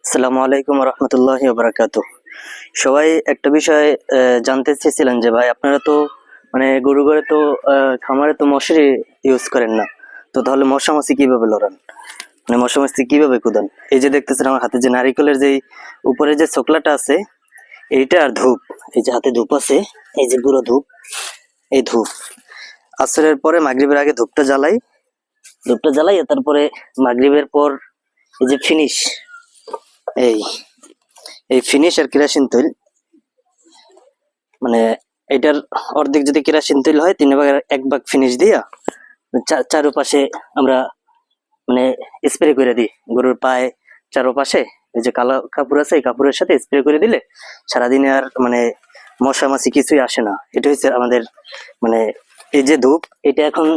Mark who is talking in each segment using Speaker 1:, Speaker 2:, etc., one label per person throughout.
Speaker 1: আসসালামু আলাইকুম রহমতুল্লাহি বারাকাতুহ। সবাই একটা বিষয় জানতে চেয়েছিলেন যে ভাই আপনারা তো গরু ঘরে তো খামারে তো মশারি ইউজ করেন না, তো তাহলে মশা মাছি কিভাবে লড়ান, মশা মাছি কিভাবে কুদান? এই যে দেখতেছেন আমার হাতে যে নারিকেলের যে উপরে যে ছোকলাটা আছে এইটা, আর ধূপ, এই যে হাতে ধূপ আছে, এই যে গুঁড়ো ধূপ, এই ধূপ আসরের পরে মাগরিবের আগে ধূপটা জ্বালাই তারপরে মাগরিবের পর এই যে ফিনিশ, এই এই ফিনিশ আর কেরোসিন তেল, মানে এটার অর্ধেক যদি কেরোসিন তেল হয় 3/1 ফিনিশ দিয়া চারপাশে আমরা স্প্রে করে দিই গরুর পায়ে চারপাশে। এই যে কালো কাপড় আছে এই কাপড়ের সাথে স্প্রে করে দিলে সারাদিনে আর মশা মাছি কিছুই আসে না। এটা হচ্ছে আমাদের মানে এই যে ধূপ, এটা এখন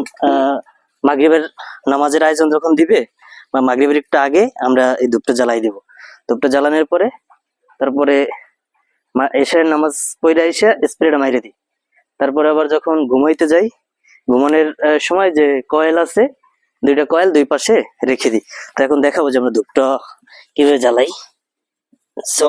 Speaker 1: মাগরিবের নামাজের আয়োজন যখন দিবে বা মাগরিবের একটু আগে আমরা এই ধূপটা জ্বালাই দিব। ধূপটা জ্বালানোর পরে তারপরে এশারের নামাজ পড়ে এসে স্প্রেটা মাইরে দিই। তারপরে আবার যখন ঘুমাইতে যাই, ঘুমানোর সময় যে কয়েল আছে, দুইটা কয়েল দুই পাশে রেখে দিই। তো এখন দেখাবো যে আমরা ধূপটা কিভাবে জ্বালাই। সো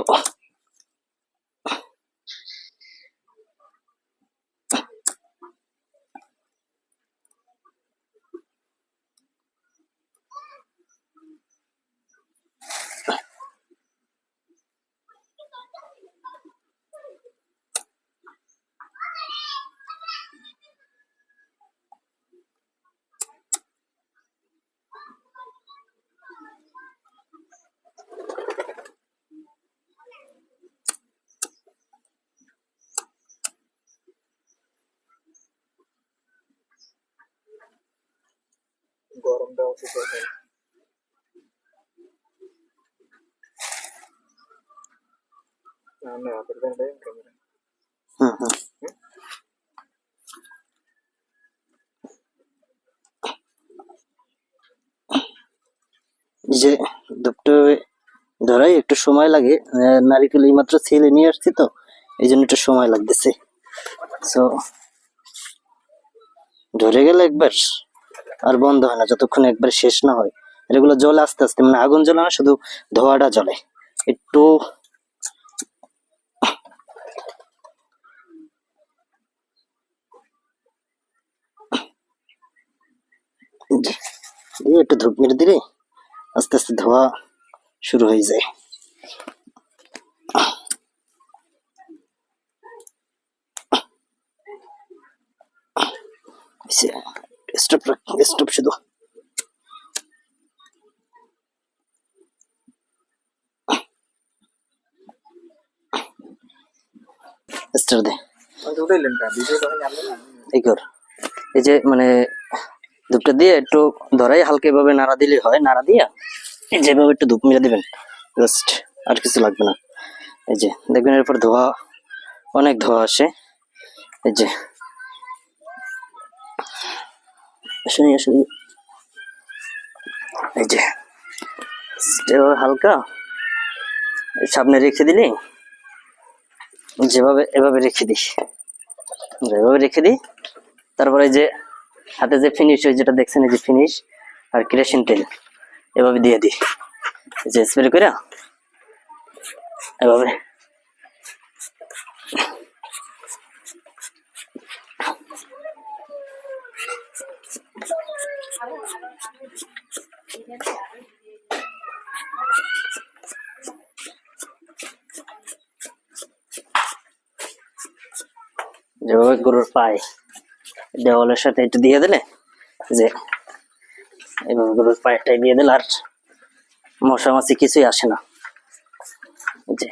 Speaker 2: গরমটা অতি প্রবল। হাতের ব্যান্ডে ক্যামেরা
Speaker 1: হুম হুম এই যে ধূপটা ধরাই একটু সময় লাগে, নারিকেল এই মাত্র ছেলে নিয়ে আসছি তো এই জন্য একটু সময় লাগতেছে। সো ধরে গেলে একবার আর বন্ধ হয় না যতক্ষণ একবার শেষ না হয়। এগুলো জ্বলে আস্তে আস্তে, আগুন জ্বলে না, শুধু ধোঁয়াটা জ্বলে একটু। একটু ধূপ মেরে দিলে আস্তে আস্তে ধোঁয়া শুরু হয়ে যায়। স্টপ শুধু স্টার দে এই কর। এই যে ধূপটা দিয়ে একটু ধরাই হালকা ভাবে নাড়া দিলে হয়, নাড়া দিয়া যেভাবে একটু ধূপ মেরে দিবেন, জাস্ট, আর কিছু লাগবে না। এই যে দেখবেন এরপর ধোঁয়া, অনেক ধোঁয়া আসে। এই যে আসেনি আসেনি, এই যে হালকা সামনে রেখে দিলি, যেভাবে এভাবে রেখে দিই, এভাবে রেখে দিই। তারপরে যে হাতে যে ফিনিশ হয় যেটা দেখছেন, এই যে ফিনিশ আর কেরোসিন তেল এভাবে দিয়ে দিই, যে স্প্রে করে এভাবে। যেভাবে গরুর পায়ে দেওয়ালের সাথে একটু দিয়ে দিলে, যে এভাবে গরুর পায়েটাই দিয়ে দিলে আর মশা মাছি কিছুই আসে না। যে